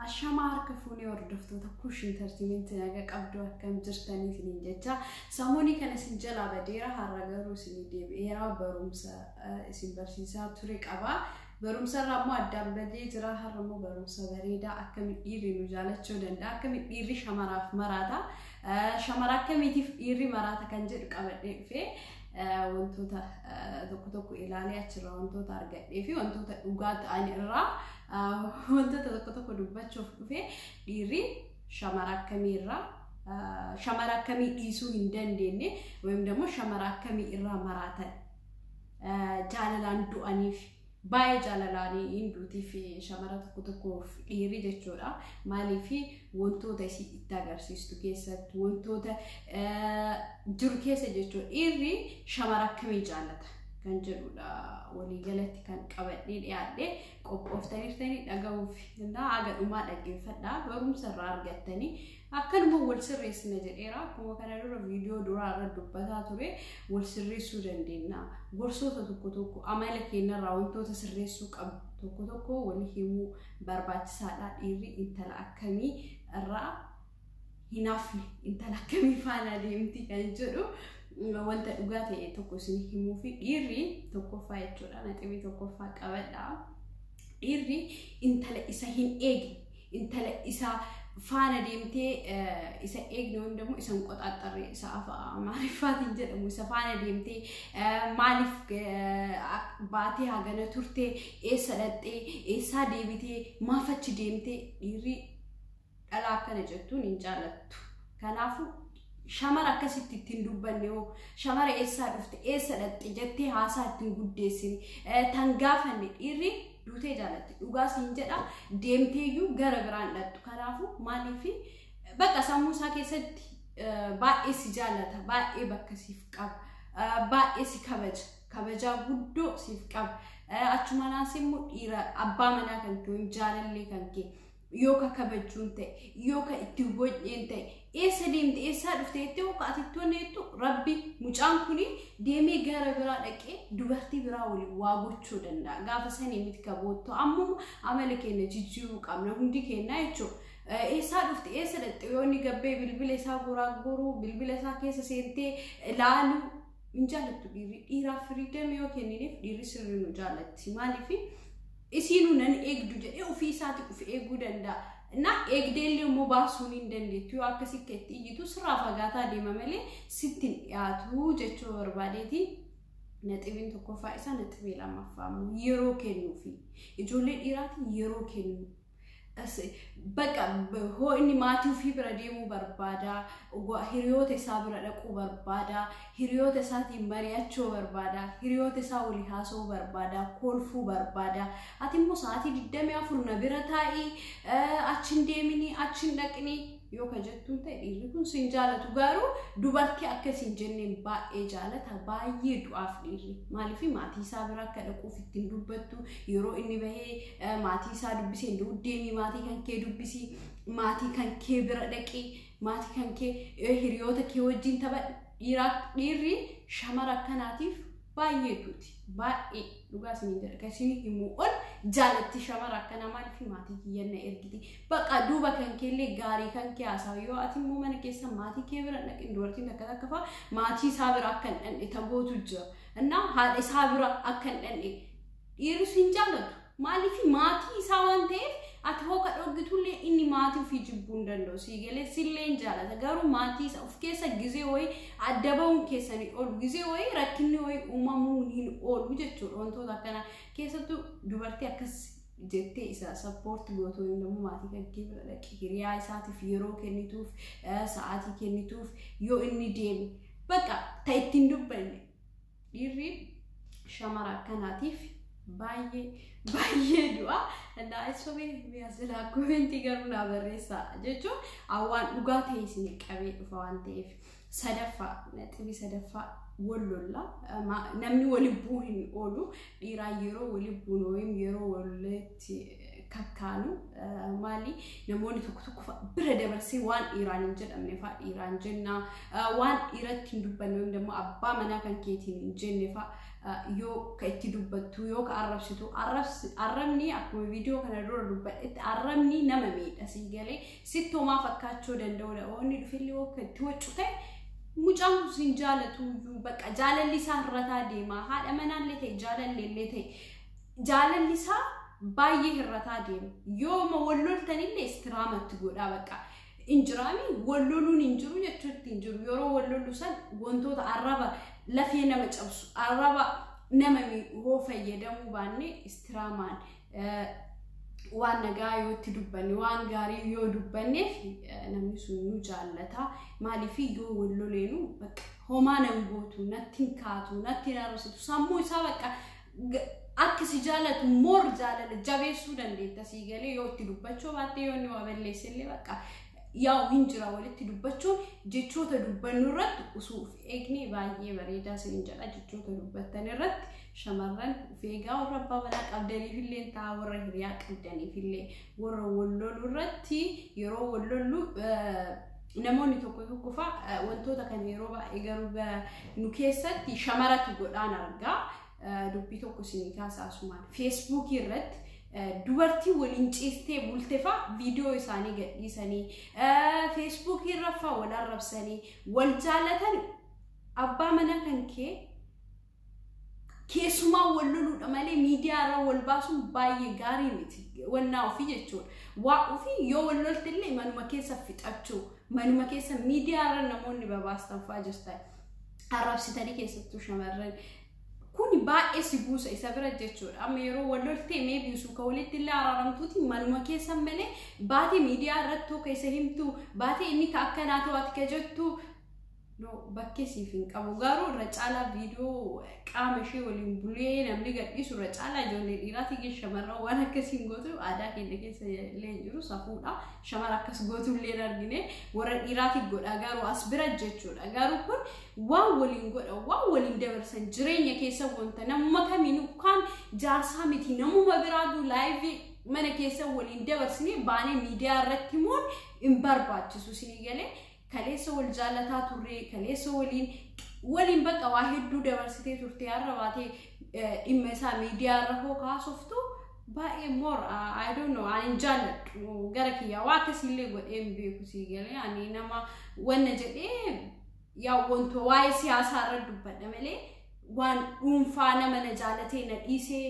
Ashamarka fuuni hordoftoota kush entertainment naga qabdu akkam jirtanii isiniin jecha samooni kana isin jala badeera har'a garuu isin deebi'eera barumsa isin barsiisaa ture qaba barumsa irraa addaan badee jira har'a immoo barumsa bareedaa akkamitti dhiirri nu jaalachuu danda'a akkamitti dhiirri shamaraaf maraata shamara akkamiitiif dhiirri maraata kan jedhu qabadhee dhufee wantoota tokko ilaalee achirraa wantoota argadhee fi wantoota dhugaa ta'an irraa wantoota tokko dubbachuuf dhufee dhiirri shamara akkamiirraa shamara akkamii dhiisuu hin dandeenye wayim demo shamara akkamii irraa maraatan jaalalaan du'aniif baay'ee jaalalaanii hinduutii fi shamara tokkoof dhiirri jechuudha maaliif wantoota isii itti agarsiistu keessatti wantoota jiru keessa jechuudha dhiirri shamara akkamii jaalata kan jedhudha walii galatti kan qabadhee dhiyaadhee qophooftanii dhaga'uuf na aga dhumaa dhaggeeffadhaa barumsa irraa argattanii akkanuma wal sirreessina jedheera akkuma kana dura viidiyoo duraa irra dubbataa ture wal sirreessuu dandeenya gorsoota tokko amala keenyarraa wantoota sirreessuu qabu tokko walii himuu barbaachisaadha dhiirri intala akkamii irraa hinaafne intala akkamii faana deemti kan jedhu wanta dhugaa ta'e tokko isin himuu fi dhiirri tokkoffaa jechuudha naxibii tokkoffaa qabadhaa dhiirri intala isa hin eegne intala isa faana deemtee isa eegne hundamuu isa qoxaxarree isa maariffaatiin jedhamu isa faana deemtee maaliif baatee hagana turtee eessa dhattee eessaa deebitee maafachi deemtee dhiirri dhalaa akkana jettuun hin jaalattu kanaafuu shamara akkasitti ittiin dubbanne oo shamara eessaa dhufte eessa dhatte jettee haasaa ittiin guddeessine tan gaafanne dhiirri duutee jaalatti dhugaa siin jedha deemteeyyuu gara biraan dhattu kanaafuu maaliif bakka sammuu isaa keessatti baay'ee si jaalata baay'ee bakka siif qaba baay'ee si kabajaa guddoo siif qaba achuma naas immoo dhiira abbaa manaa kan kee jaalallee kan kee yooka kabajuun ta'e yooka itti booceen ta'e eessa deemte eessa dhufte jettee akka atittoonni jettu rabbi mucaan kuni deemee gara biraa dhaqee dubartii biraa waliin waa gochuu danda'a gaafa sanii miti kabootto ammoo amala keenya jijjiiruu qabna hundi keenya jechuudha eessa dhufte eessa dhatte yoonni gabbee bilbila isaa gurguruu bilbila isaa keessa seentee ilaaluu hin jaalattu dhiiraaf firiidam yoo kenniniif dhiirri sirrii nu jaalatti maaliif isinu nan eegdu jedhee ofii isaati of eeguu danda'a na eegdeellee immoo baasuun hin dandeettu yoo akkasitti iyyitu sirraa fagaataa deema malee sitti dhiyaatu jechuu barbaadeeti naxibiin tokkoffaa isaa naxibii lammaffaa yeroo kennuufi ijoollee dhiiraatiin yeroo kennu bakka hoo inni maatii ofii bira deemuu barbaada hiriyoota isaa bira dhaquu barbaada hiriyoota isaatiin mari'achuu barbaada hiriyoota isaa walii haasa'uu barbaada kolfuu barbaada ati immoo sa'aatii 24 na bira taa'ii achiin deemini achiin dhaqni yoo ka jettuun ta'e dhiirri kun sin jaalatu garuu dubartii akkasiin jenneen baay'ee jaalata baay'ee du'aaf dhiirri maaliif maatii isaa bira akka dhaquuf ittiin dubbattu yeroo inni bahee maatii isaa dubbisee deemii maatii kan kee dubbisi maatii kan kee bira dhaqi maatii kan kee hiriyoota kee wajjin taphadhu dhiirri shamara akkanaatiif baay'ee tuuti baay'ee dhugaa isin jedha kasin himuu ol jaalatti shamara akkana maaliif maatii kiyyanna ergiti baqa duuba kan keellee gaarii kan kee haasaa yoo ati immoo mana keessa maatii kee bira dhaqin dubartiin akka faa maatii isaa bira akka hin dhanne tabootu jira innaa haadha isaa bira akka hin dhanne dhiirri sin jaalatu maaliif maatii isaa waan ta'eef ati hoo ka dhoggitullee inni maatii ofii jibbuu hin danda'u siigalee sillee hin jaalata garuu maatii isaa of keessa gizee wayii adda ba'uun keessanii oolu gizee wayii rakkinni wayii uumamuun hin oolu jechuudha wantoota akkana keessattuu dubartii akkas jettee isa sappoorti gootoo hin dammu maatii kan kee bira dhaqee hiriyaa isaatiif yeroo kennituuf sa'aatii kennituuf yoo inni deeme bakka ta ittiin dubbanne dhiirri shamara akkanaatiif baay'ee du'a danda'a sobee mi'aasila koomenti garuu na barreessa jechuun awwaan dhugaa ta'e isin qabee dhufa waan ta'eef sadaffaa naxibii sadaffaa wallolla namni walibbuu hin oolu dhiiraa yeroo walibbuu nooyim yeroo walitti kakkaanu maali namoonni tokko bira dabarsee waan dhiiraan hin jedhamne fa dhiiraan jenna waan dhiiratti hin dubbanne immoo abbaa manaa kan keetiin hin jenne fa yoo ka itti dubbattu yoo ka arrabsitu arrabni akkuma viidiyoo kana dura dubbadhetti arrabni nama miidha si galee sittoomaa fakkaachuu danda'udha wanni dhufillee akka itti waccu ta'e mucaan sin jaalatu bakka jaalalli isaa hirrataa deema haadha manaallee ta'e jaalalleellee ta'e jaalalli isaa baay'ee hirrataa deema yooma walloltanillee istiraamatti godhaa bakka injiraami walloluun injiru jechuutti injiru yeroo wallollu san wantoota arraba lafee nama cabsu arraba nama hoo fayyadamuu baanne istiraamaan waan nagaa yoo itti dubbanne waan gaarii yoo dubbanneef namni sun nu jaallata maaliif yoo walloleenu bakka homaa nan gootu natti kaatu natti narrasitu sammuu isaa bakka akka si jaalatu moor jaalala jabeessuu dandeetta si galee yoo itti dubbachuu baatte yoo inni waa balleessellee bakka yaa hinjira walitti dubbachuun jechoota dubbannu irratti usuuf eegne baay'ee bareedaa sin jedha jechoota dubbattan irratti shamarran feegaa warra abbaa manaa qabdaniifillee taa warra hiriyaa qabdaniifillee warra walloluu irratti yeroo wallollu namoonni tokko fa wantoota kan yeroo baay'ee garuu nu keessatti shamaratu godhaan argaa dubbii tokko sin kaasaasumaan Facebook irratti dubartii waliin ciistee bultefa viidiyoo isaanii gadhiisanii Facebook irra fa wal arrabsanii wal jaalatan abbaa manaa kan keessumaa walloluudha malee miidiyaa irra wal baasuun baay'ee gaarii miti wannaa ofii jechuudha waa ofii yoo walloltillee manuma keessa fixachuu manuma keessa miidiyaa irra namoonni babaastan fa'aa jirtan arrabsitanii keessattuu shamarran kuni baay'ee si buusa isa bira jechuudha amma yeroo walloltee maybe usu ka walitti illee araaramtuuti manuma keessa malee baatee miidiyaa irratti tokko isa himtu baatee inni ka akkanaa ta'aati ka jettu no bakkee siif hin qabu garuu irra caalaa viidiyoo qaama ishee waliin bulee namni gadhiisu irra caalaa ijoollee dhiiraati gee shamarran waan akkasiin gootu aadaa keenya keessa illee jiru safuudha shamara akkas gootu illee argine warra dhiiraati godha garuu as bira jechuudha garuu kun waan waliin godha waan waliin dabarsan jireenya keessa wanta namuma kamiinuu kan jaarsaa miti namuma biraatu live mana keessa waliin dabarsine baanee miidiyaa irratti immoo hin barbaachisu sinii galee kaleessa wal jaalataa turre kaleessa waliin bakka waa hedduu dabarsitee turte arrabaatee dhimma isaa miidiyaa irra hoo kaasoftu baay'ee more I don't know ani jaalladhu gara kiyyaa waa akkasiillee godheen beeku sii galee ani nama wanna jedhee yaa wanto waa'ee siyaasaa irra dubbadha malee waan dhuunfaa nama na jaalatee na dhiisee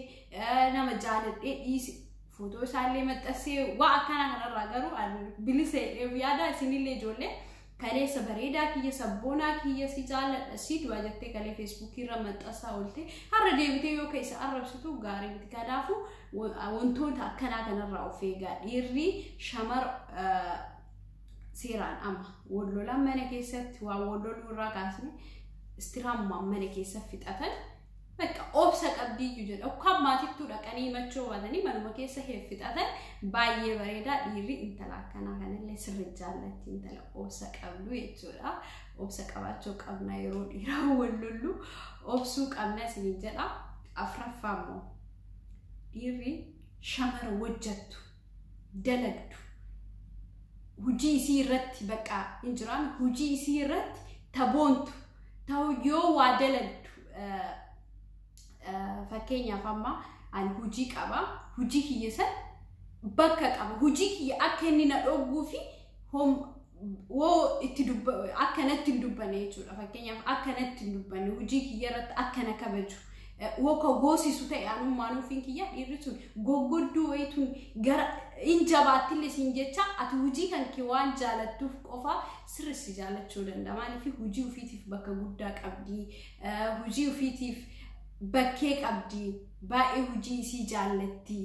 nama jaaladhee dhiise footoo isaallee maxxansee waa akkana kanarraa garuu bilisee yaada isinillee ijoollee kaleessa bareedaa kiyya sabboonaa kiyya si jaaladha si du'a jettee kalee Facebook irra maxxansaa oolte har'a deebitee yoo keessa arrabsitu gaarii miti kanaafuu wantoota akkanaa kanarraa of eegaa dhiirri shamara seeraan amma wallolaan mana keessatti waa walloluu irraa kaasne istiraamummaan mana keessa fixatan bakka obsa qabdiyyuu jedha akka maatittuu dhaqanii machoo baatanii manuma keessa fixatan baay'ee bareedaa dhiirri intala akkanaa kanallee sirri jaallatti intala obsa qabdu jechuudha obsa qabaachuu qabna yeroo dhiiraa wallollu obsuu qabna isin jedha afraffaa immoo dhiirri shamara hojjettu dalagdu hujii isii irratti bakka injiraan hujii isii irratti taboontu ta'u yoo waa dalagdu fakkeenyaaf amma ani hujii qaba hujii kiyya bakka qaba hujii kiyya akka inni na dhogguu fi woo itti akkanatti hin dubbanne jechuudha fakkeenyaaf akkanatti hin dubbanne hujii kiyya irratti akkana kabaju woo ka goosisu ta'e anummaan ofiin kiyya dhiirri sun goggodduu wayituun gara in jabaattillee siin jecha ati hujii kan kee waan jaalattuuf qofa sirriitti jaallachuu danda'a maaliif hujii ofiitiif bakka guddaa qabdi hujii ofiitiif bakkee qabdi baay'ee hujii isii jaallatti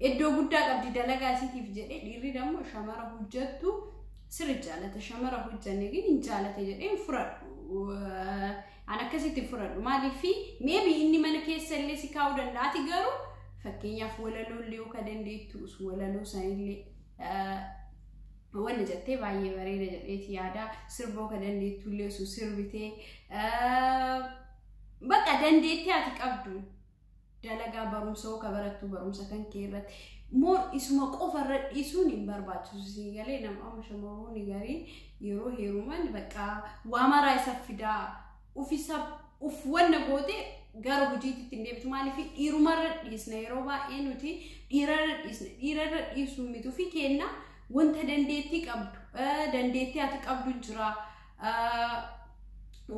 iddoo guddaa qabdi dalagaa isiitiif jedhee dhiirri dammoo shamara hojjettu sirriitti jaallata shamara hojjanne gin hin jaallate jedhee furadhu an akkasitti furadhu maaliif maybe inni mana keessa illee si kaa'uu danda'ati garuu fakkeenyaaf walaloolee yoo ka dandeettu walaloo sanillee wanna jettee baay'ee bareeda jedheeti yaada sirboo ka dandeettu illee sirbitee bakka dandeetti ati qabdu dalagaa barumsa ka barattu barumsa kan kee irratti moor isuma qofa irra dhiisuun hin barbaachisu si galee nama shamarroonni garii yeroo heeruman bakka waa maraa isa fidaa uf wanna goote gara hojiitti deebitu maaliif dhiirumarra dhiisna yeroo baay'ee nuti dhiirarra dhiisuu mituu fi kenna wanta dandeettii qabdu dandeettii ati qabdu jira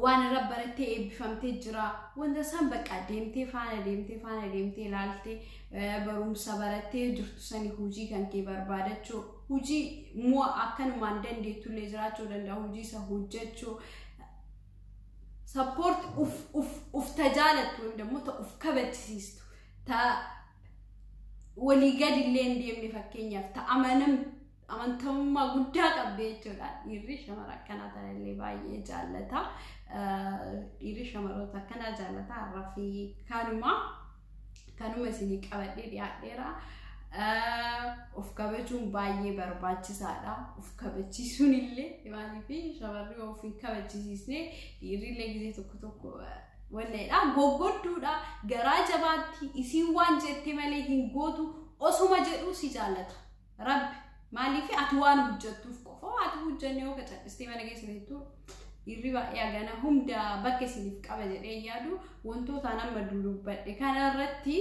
waan irra barattee eebbifamtee jira wanta san bakka deemtee faana deemtee ilaaltee barumsa barattee jirtu sani hojii kan kee barbaadachuu hojii moo akkanumaan dandeettulee jiraachuu danda'a hojii isa hojjechuu support uf tajaalattu wanda ta uf kabachisiistu ta walii gadi illee deemne fakkeenyaaf ta amantamummaa guddaa qabdee jechuudha dhiirri shamara akkanaa tanallee baay'ee jaallata dhiirri shamaroota akkanaa jaallata har'aafi kanuma isinii qabadhee dhiyaadheera of kabajuun baay'ee barbaachisaadha of kabachiisuun illee maaliif shamarri of hin kabachisiisne dhiirrillee gisee tokko wanneedha goggodduudha garaa jabaatti isiin waan jettee malee hin gootu osuma jedhuu si jaallata rabbi maaliif ati waan hojjettuuf qofa ati hojjenne yoo kacaqistee mana keessa teettu dhiirri baay'ee agana hunda bakka isiniif qaba jedhee yaadu wantoota nama dubbadhe kanarratti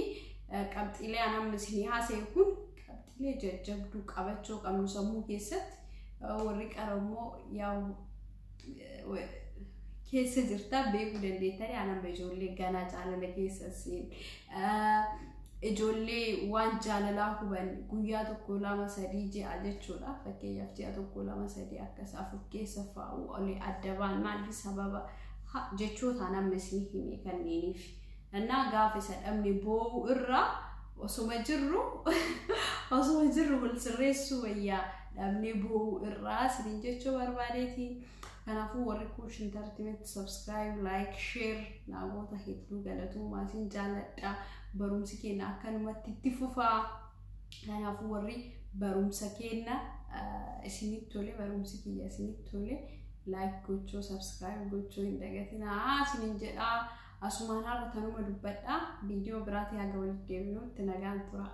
qabxiilee anam isinii haasa'e kun qabxiilee jajjabduu qabachuu qabnu sammuu keessatti warri qarammoo yaa'u keessa jirta beekuu dandeettanii anam ijoollee ganaa jaalala keessa siin ijoollee waan jaalalaa huban guyyaa tokko lama sadii ji'a jechuudha fakkeenyaaf ji'a tokko lama sadii akkas afur keessa fa'u olii addabaan maaliif sababa jechoota anam isinii hime kanneeniif annaa gaafa isa dhabne boo'u irraa osuma jirru wal sirreessuu wayyaa dhabne boo'u irraa isiniin jechuu barbaadeeti kanaafuu warri Kuush Entertainment subscribe like share namoota hedduu galatoomaa isin jaalladha barumsi keenya akkanumatti itti fufaa kanaafuu warri barumsa keenya isinitti tole barumsi kiyya isinitti tole like gochuu subscribe gochuu hin dagatinaa isiniin jedhaa asumaan har'a tanuma dubbadha viidiyoo biraatti haga walitti deebinutti nagaan tura